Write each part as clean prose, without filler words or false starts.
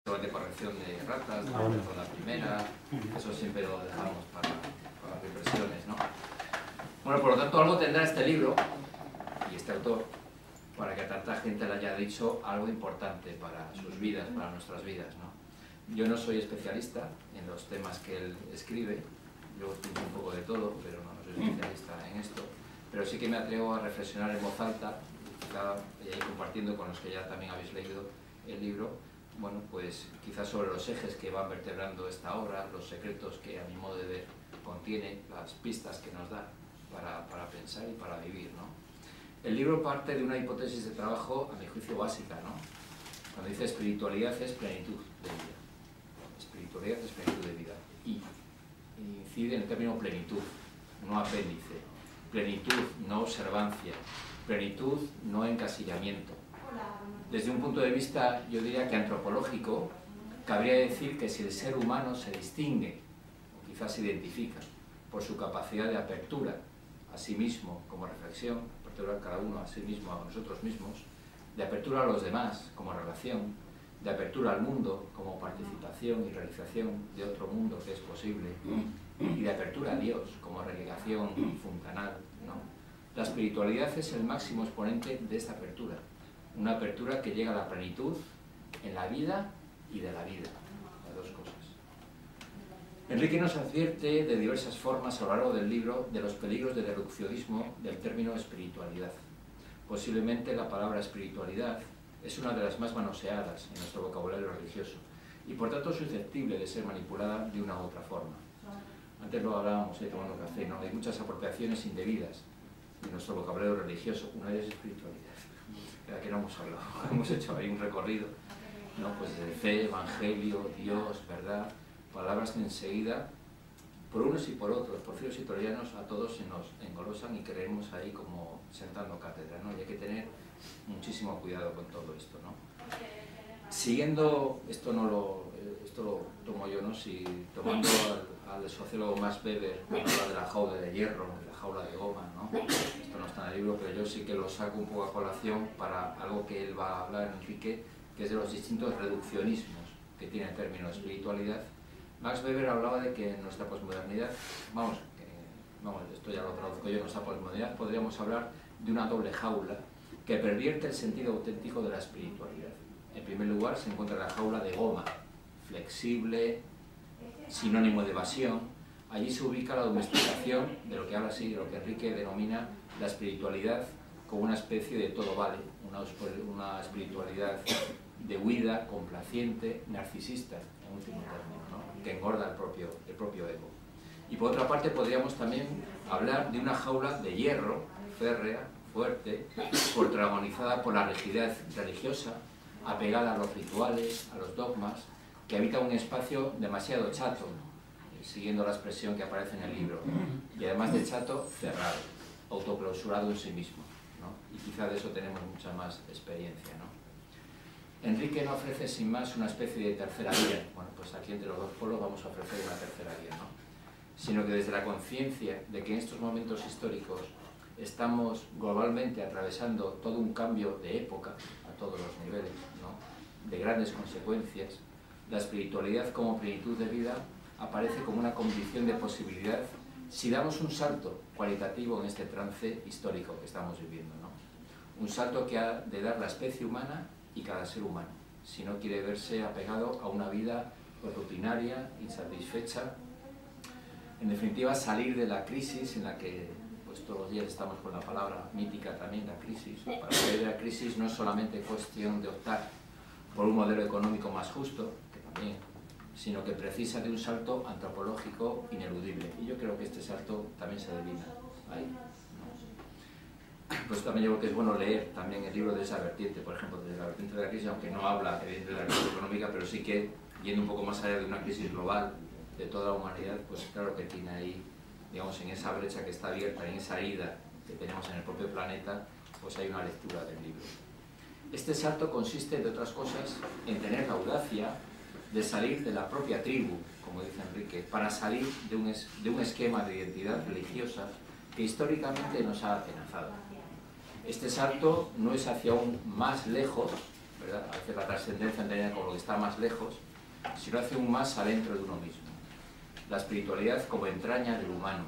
de corrección de ratas, con la primera, eso siempre lo dejamos para las represiones, ¿no? Bueno, por lo tanto, algo tendrá este libro y este autor para que a tanta gente le haya dicho algo importante para sus vidas, para nuestras vidas, ¿no? Yo no soy especialista en los temas que él escribe, yo pienso un poco de todo, pero no soy especialista en esto, pero sí que me atrevo a reflexionar en voz alta, quizá compartiendo con los que ya también habéis leído el libro, bueno, pues quizás sobre los ejes que van vertebrando esta obra, los secretos que a mi modo de ver contiene, las pistas que nos da para pensar y para vivir, ¿no? El libro parte de una hipótesis de trabajo, a mi juicio, básica, ¿no? Cuando dice espiritualidad es plenitud de vida. Espiritualidad es plenitud de vida. Y incide en el término plenitud, no apéndice. Plenitud, no observancia. Plenitud, no encasillamiento. Desde un punto de vista, yo diría que antropológico, cabría decir que si el ser humano se distingue, o quizás se identifica, por su capacidad de apertura a sí mismo como reflexión, apertura cada uno a sí mismo, a nosotros mismos, de apertura a los demás como relación, de apertura al mundo como participación y realización de otro mundo que es posible, y de apertura a Dios como relegación funcional, ¿no? La espiritualidad es el máximo exponente de esta apertura. Una apertura que llega a la plenitud en la vida y de la vida, las dos cosas. Enrique nos advierte de diversas formas a lo largo del libro de los peligros del reduccionismo del término espiritualidad. Posiblemente la palabra espiritualidad es una de las más manoseadas en nuestro vocabulario religioso y por tanto susceptible de ser manipulada de una u otra forma. Antes lo hablábamos tomando café, ¿no? Hay muchas apropiaciones indebidas en nuestro vocabulario religioso, una de ellas es espiritualidad. De la que no hemos hablado, hemos hecho ahí un recorrido, ¿no? Pues de fe, evangelio, Dios, verdad, palabras que enseguida, por unos y por otros, por fieles y troyanos, a todos se nos engolosan y creemos ahí como sentando cátedra, ¿no? Y hay que tener muchísimo cuidado con todo esto, ¿no? Siguiendo, esto lo tomo yo, ¿no? Si tomando al sociólogo Max Weber, que habla de la jaula de hierro, de la jaula de goma, ¿no? Esto no está en el libro, pero yo sí que lo saco un poco a colación para algo que él va a hablar, Enrique, que es de los distintos reduccionismos que tiene el término espiritualidad. Max Weber hablaba de que en nuestra posmodernidad, vamos, esto ya lo traduzco yo, en nuestra posmodernidad podríamos hablar de una doble jaula que pervierte el sentido auténtico de la espiritualidad. En primer lugar se encuentra la jaula de goma, flexible, sinónimo de evasión. Allí se ubica la domesticación de lo que habla así, de lo que Enrique denomina la espiritualidad como una especie de todo vale, una espiritualidad de huida, complaciente, narcisista, en último término, ¿no? Que engorda el propio ego. Y por otra parte podríamos también hablar de una jaula de hierro, férrea, fuerte, protagonizada por la rigidez religiosa, apegada a los rituales, a los dogmas, que habita un espacio demasiado chato, siguiendo la expresión que aparece en el libro, y además de chato, cerrado, autoclausurado en sí mismo, ¿no? Y quizá de eso tenemos mucha más experiencia, ¿no? Enrique nos ofrece sin más una especie de tercera vía. Bueno, pues aquí entre los dos polos vamos a ofrecer una tercera vía, ¿no? Sino que desde la conciencia de que en estos momentos históricos estamos globalmente atravesando todo un cambio de época a todos los niveles, ¿no? De grandes consecuencias, la espiritualidad como plenitud de vida aparece como una condición de posibilidad si damos un salto cualitativo en este trance histórico que estamos viviendo, ¿no? Un salto que ha de dar la especie humana y cada ser humano, si no quiere verse apegado a una vida rutinaria, insatisfecha. En definitiva, salir de la crisis en la que pues, todos los días estamos con la palabra mítica también, la crisis. Para salir de la crisis no es solamente cuestión de optar por un modelo económico más justo, que también, sino que precisa de un salto antropológico ineludible. Y yo creo que este salto también se adivina ahí, ¿no? Pues también yo creo que es bueno leer también el libro de esa vertiente, por ejemplo, de la vertiente de la crisis, aunque no habla evidentemente de la crisis económica, pero sí que, yendo un poco más allá de una crisis global de toda la humanidad, pues claro que tiene ahí, digamos, en esa brecha que está abierta, en esa herida que tenemos en el propio planeta, pues hay una lectura del libro. Este salto consiste, entre otras cosas, en tener la audacia de salir de la propia tribu, como dice Enrique, para salir de un esquema de identidad religiosa que históricamente nos ha atenazado. Este salto no es hacia un más lejos, ¿verdad? A veces la trascendencia entendida como lo que está más lejos, sino hace un más adentro de uno mismo. La espiritualidad como entraña del humano.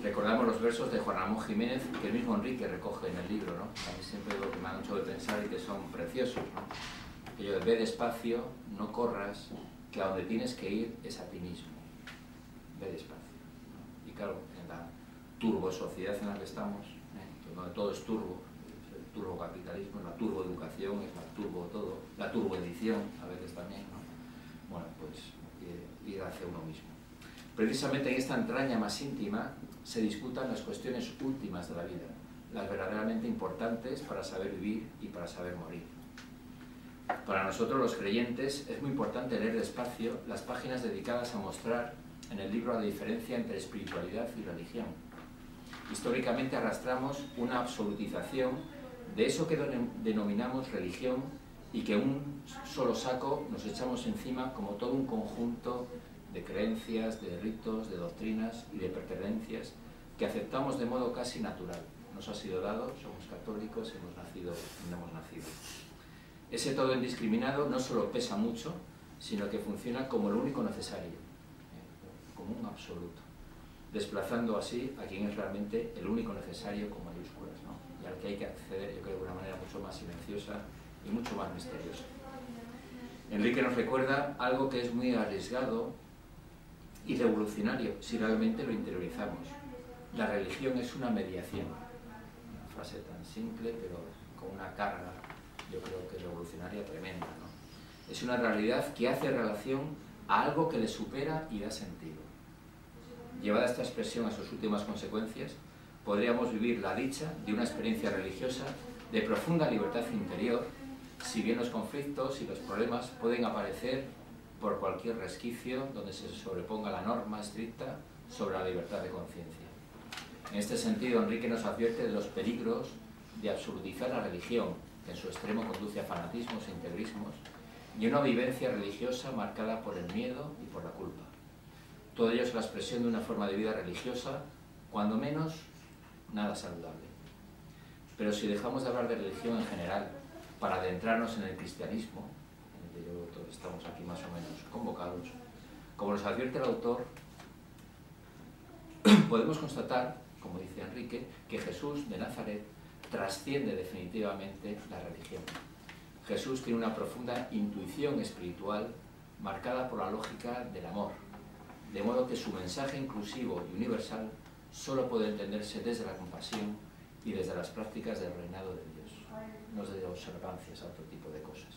Recordamos los versos de Juan Ramón Jiménez que el mismo Enrique recoge en el libro, ¿no? A mí siempre lo que me han hecho de pensar y que son preciosos, ¿no? Aquello de ve despacio, no corras, que a donde tienes que ir es a ti mismo. Ve despacio, ¿no? Y claro, en la turbosociedad en la que estamos, donde todo es turbo, el turbocapitalismo, la turboeducación, es la turbo todo, la turboedición a veces también, ¿no? Bueno, pues ir hacia uno mismo. Precisamente en esta entraña más íntima se disputan las cuestiones últimas de la vida, las verdaderamente importantes para saber vivir y para saber morir. Para nosotros los creyentes es muy importante leer despacio las páginas dedicadas a mostrar en el libro la diferencia entre espiritualidad y religión. Históricamente arrastramos una absolutización de eso que denominamos religión y que un solo saco nos echamos encima como todo un conjunto de creencias, de ritos, de doctrinas y de pertenencias que aceptamos de modo casi natural. Nos ha sido dado, somos católicos, hemos nacido donde hemos nacido. Ese todo indiscriminado no solo pesa mucho, sino que funciona como lo único necesario, como un absoluto, desplazando así a quien es realmente el único necesario con mayúsculas, ¿no? Y al que hay que acceder, yo creo, de una manera mucho más silenciosa y mucho más misteriosa. Enrique nos recuerda algo que es muy arriesgado y revolucionario si realmente lo interiorizamos. La religión es una mediación. Una frase tan simple, pero con una carga, yo creo que revolucionaria tremenda, ¿no? Es una realidad que hace relación a algo que le supera y da sentido. Llevada esta expresión a sus últimas consecuencias, podríamos vivir la dicha de una experiencia religiosa de profunda libertad interior, si bien los conflictos y los problemas pueden aparecer por cualquier resquicio donde se sobreponga la norma estricta sobre la libertad de conciencia. En este sentido, Enrique nos advierte de los peligros de absolutizar la religión, que en su extremo conduce a fanatismos e integrismos, y una vivencia religiosa marcada por el miedo y por la culpa. Todo ello es la expresión de una forma de vida religiosa, cuando menos, nada saludable. Pero si dejamos de hablar de religión en general para adentrarnos en el cristianismo, en el que todos estamos aquí más o menos convocados, como nos advierte el autor, podemos constatar, como dice Enrique, que Jesús de Nazaret trasciende definitivamente la religión. Jesús tiene una profunda intuición espiritual marcada por la lógica del amor, de modo que su mensaje inclusivo y universal solo puede entenderse desde la compasión y desde las prácticas del reinado de Dios, no desde observancias a otro tipo de cosas.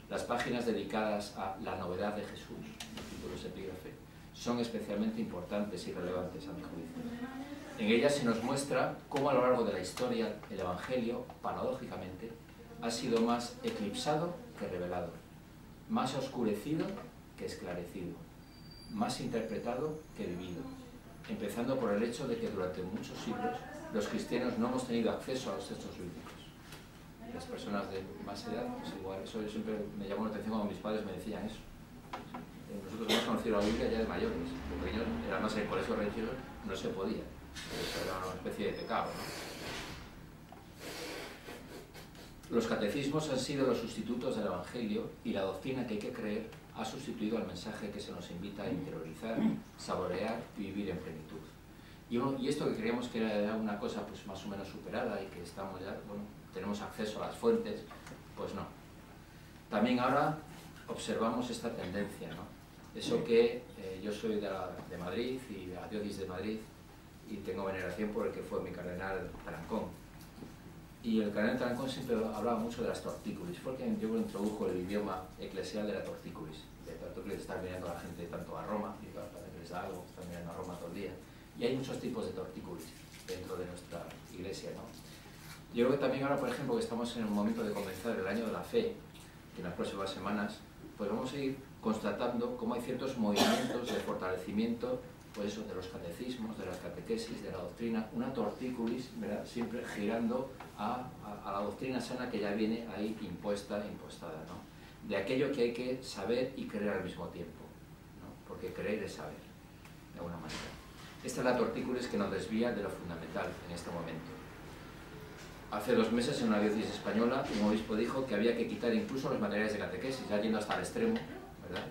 Las páginas dedicadas a la novedad de Jesús, el título es epígrafe, son especialmente importantes y relevantes a mi juicio. En ellas se nos muestra cómo a lo largo de la historia el Evangelio, paradójicamente, ha sido más eclipsado que revelado, más oscurecido que esclarecido, más interpretado que vivido, empezando por el hecho de que durante muchos siglos los cristianos no hemos tenido acceso a los textos bíblicos. Las personas de más edad, pues igual, eso yo siempre me llamó la atención cuando mis padres me decían eso. Nosotros hemos conocido la Biblia ya de mayores, de pequeños, además en el colegio religioso no se podía, eso era una especie de pecado, ¿no? Los catecismos han sido los sustitutos del Evangelio y la doctrina que hay que creer ha sustituido al mensaje que se nos invita a interiorizar, saborear y vivir en plenitud. Y esto que creíamos que era una cosa pues más o menos superada y que estamos ya, bueno, tenemos acceso a las fuentes, pues no. También ahora observamos esta tendencia, ¿no? Eso que yo soy de Madrid y de la diócesis de Madrid y tengo veneración por el que fue mi cardenal Tarancón. Y el cardenal Tarancón siempre hablaba mucho de las tortícolis, porque yo introdujo el idioma eclesial de la tortícolis. De la tortícolis está mirando a la gente tanto a Roma, y para que les da algo, están mirando a Roma todo el día. Y hay muchos tipos de tortícolis dentro de nuestra iglesia, ¿no? Yo creo que también ahora, por ejemplo, que estamos en un momento de comenzar el año de la fe, que en las próximas semanas, pues vamos a ir constatando cómo hay ciertos movimientos de fortalecimiento, pues eso, de los catecismos, de las catequesis, de la doctrina, una tortícolis, ¿verdad?, siempre girando a la doctrina sana que ya viene ahí impuestada, ¿no? De aquello que hay que saber y creer al mismo tiempo, ¿no? Porque creer es saber, de alguna manera. Esta es la tortícolis que nos desvía de lo fundamental en este momento. Hace 2 meses en una diócesis española un obispo dijo que había que quitar incluso los materiales de catequesis, ya yendo hasta el extremo, ¿verdad?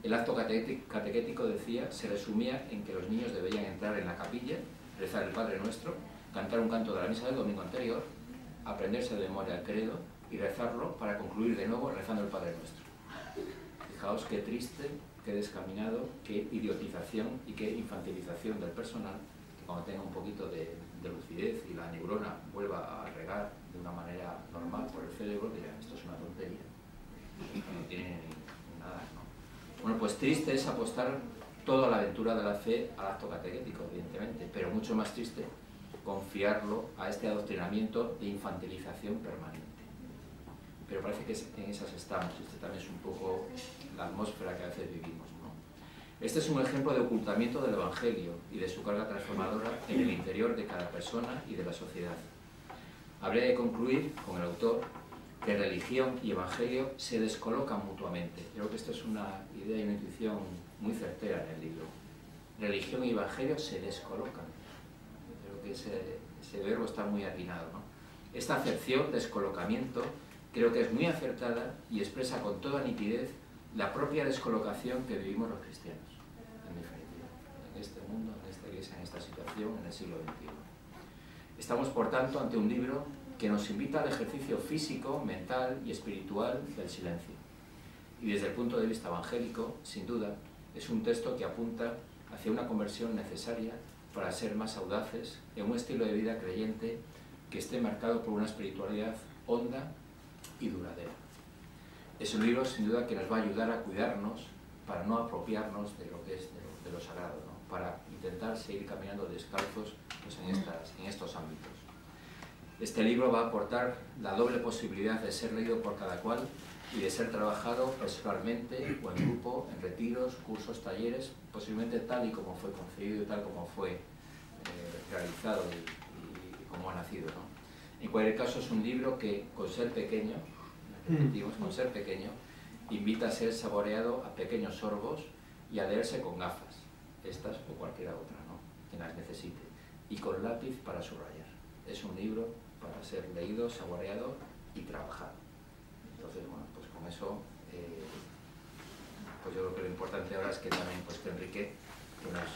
El acto catequético, decía, se resumía en que los niños debían entrar en la capilla, rezar el Padre Nuestro, cantar un canto de la misa del domingo anterior, aprenderse de memoria el credo y rezarlo para concluir de nuevo rezando el Padre Nuestro. Fijaos qué triste, qué descaminado, qué idiotización y qué infantilización del personal, que cuando tenga un poquito de lucidez y la neurona vuelva a regar de una manera normal por el cerebro, dirán, esto es una tontería, no tiene nada, ¿no? Bueno, pues triste es apostar toda la aventura de la fe al acto catequético, evidentemente, pero mucho más triste confiarlo a este adoctrinamiento de infantilización permanente. Pero parece que en esas estamos, este también es un poco la atmósfera que a veces vivimos, ¿no? Este es un ejemplo de ocultamiento del Evangelio y de su carga transformadora en el interior de cada persona y de la sociedad. Habría de concluir con el autor que religión y evangelio se descolocan mutuamente. Creo que esto es una idea y una intuición muy certera en el libro. Religión y evangelio se descolocan. Creo que ese verbo está muy atinado, ¿no? Esta acepción, descolocamiento, creo que es muy acertada y expresa con toda nitidez la propia descolocación que vivimos los cristianos, en definitiva, en este mundo, en esta iglesia, en esta situación, en el siglo XXI. Estamos, por tanto, ante un libro que nos invita al ejercicio físico, mental y espiritual del silencio. Y desde el punto de vista evangélico, sin duda, es un texto que apunta hacia una conversión necesaria para ser más audaces en un estilo de vida creyente que esté marcado por una espiritualidad honda y duradera. Es un libro, sin duda, que nos va a ayudar a cuidarnos para no apropiarnos de lo que es de lo sagrado, ¿no? Para intentar seguir caminando descalzos pues, en estos ámbitos. Este libro va a aportar la doble posibilidad de ser leído por cada cual y de ser trabajado personalmente o en grupo, en retiros, cursos, talleres, posiblemente tal y como fue concebido y tal como fue realizado y como ha nacido, ¿no? En cualquier caso, es un libro que, con ser pequeño, repetimos, con ser pequeño, invita a ser saboreado a pequeños sorbos y a leerse con gafas, estas o cualquiera otra, ¿no? Quien las necesite, y con lápiz para subrayar. Es un libro para ser leído, saboreado y trabajado. Entonces, bueno, pues con eso, pues yo creo que lo importante ahora es que también, pues que Enrique, que nos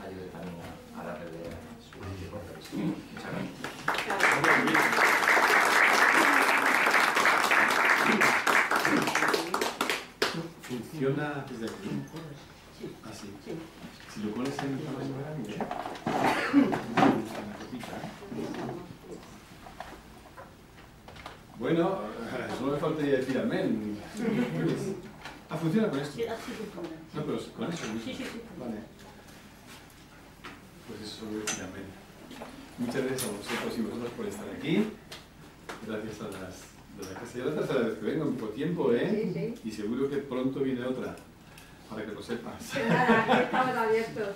ayude también a darle su visión. Muchas gracias. Funciona desde aquí. Así. Si lo pones en tamaño grande, bueno, solo me faltaría decir amén. Ah, funciona con esto. No, pero con eso mismo. Vale. Pues eso solo decir amén. Muchas gracias a vosotros y vosotras por estar aquí. Gracias a las que se la tercera vez que vengo en poco tiempo, ¿eh? Sí, sí. Y seguro que pronto viene otra, para que lo sepas. Nada, estamos abiertos.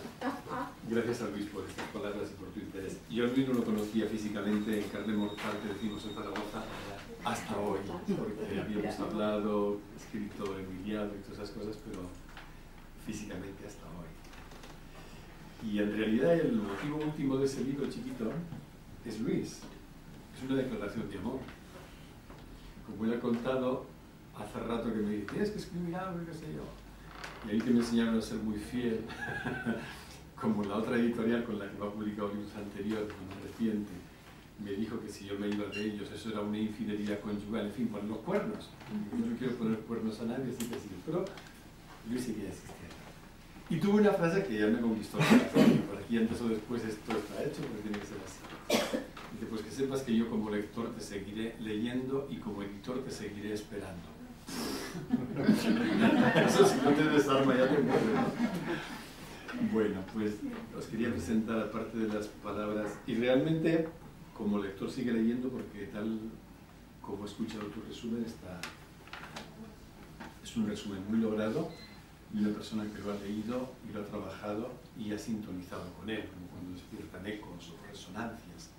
Gracias a Luis por estas palabras y por tu interés. Yo a Luis no lo conocía físicamente en carne mortal, que decimos en Zaragoza, hasta hoy, porque habíamos hablado, escrito, envidiado y todas esas cosas, pero físicamente hasta hoy. Y en realidad el motivo último de ese libro chiquito es Luis. Es una declaración de amor. Como él ha contado, hace rato que me dice, tienes que escribir algo, qué sé yo. Y ahí que me enseñaron a ser muy fiel, como la otra editorial con la que me ha publicado libros anteriores, más reciente, me dijo que si yo me iba de ellos, eso era una infidelidad conyugal, en fin, poner los cuernos. Yo no quiero poner cuernos a nadie, así que sí. Pero Luis sí que existía. Y tuve una frase que ya me conquistó el corazón, y por aquí antes o después esto está hecho, porque tiene que ser así. Dice, pues que sepas que yo como lector te seguiré leyendo y como editor te seguiré esperando. Eso si no te desarma ya te mueres, ¿no? Bueno, pues os quería presentar aparte de las palabras, y realmente como lector sigue leyendo porque tal como he escuchado tu resumen, es un resumen muy logrado y una persona que lo ha leído y lo ha trabajado y ha sintonizado con él, como cuando despiertan ecos o resonancias.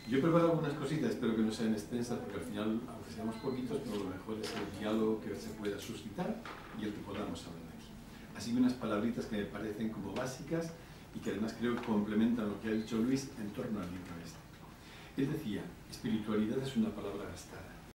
Yo he preparado algunas cositas, espero que no sean extensas, porque al final, aunque seamos poquitos, pero lo mejor es el diálogo que se pueda suscitar y el que podamos hablar aquí. Así que unas palabritas que me parecen como básicas y que además creo que complementan lo que ha dicho Luis en torno al libro este. Él decía, espiritualidad es una palabra gastada.